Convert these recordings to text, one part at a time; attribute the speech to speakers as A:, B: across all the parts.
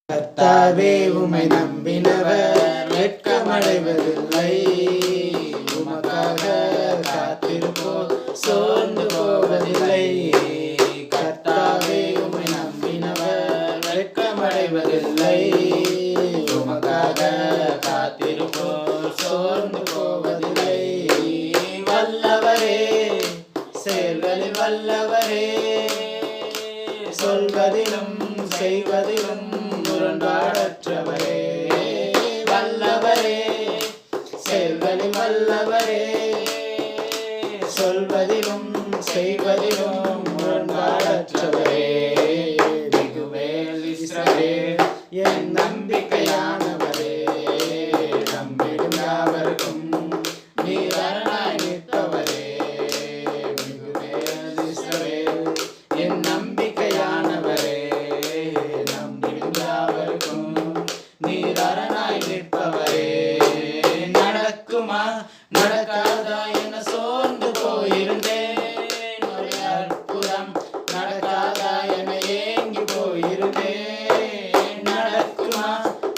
A: கர்த்தாவே உம்மை நம்பினவர் வெட்கமடைவதில்லை. உமக்காக காத்திருப்போர் சோர்ந்து போவதில்லை. கர்த்தாவே உம்மை நம்பினவர் வெட்கமடைவதில்லை. உமக்காக காத்திருப்போர் சோர்ந்து போவதில்லை. வல்லவரே, செயல்களில் வல்லவரே, சொல்வதிலும் செய்வதிலும் முரண்பாடற்றவரே. வல்லவரே, செயல்களில் வல்லவரே, சொல்வதிலும் செய்வதிலும் முரண்பாடற்றவரே. மிகுவேல் இஸ்ரவேல் என் நம்பிக்கையானவரே, நம்பிடும் யாவருக்கும் நீர் அரணாய் நிற்பவரே. மிகுவேல் இஸ்ரவேல் என் நம்பிக்கையானவரே, நம்பிடும் யாவருக்கும் நீர் அரணாய் நிற்பவரே. நடக்குமா நடக்காதா என சோர்ந்து போயிருந்தேன். ஒரு அற்புதம் நடக்காதா என ஏங்கி போயிருந்தேன். நடக்குமா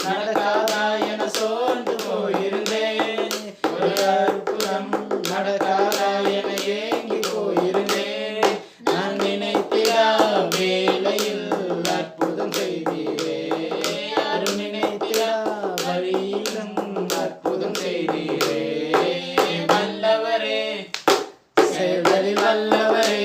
A: நடக்காதா என சோர்ந்து போயிருந்தேன். ஒரு அற்புதம் நடக்காதா என ஏங்கி போயிருந்தேன். நான் நினைத்திடா வேளையில் அற்புதம் செய்தீரே. யாரும் நினைத்திடா வழியிலும் அற்புதம் செய்தீரே. வல்லவரே, செயல்களில் வல்லவரே,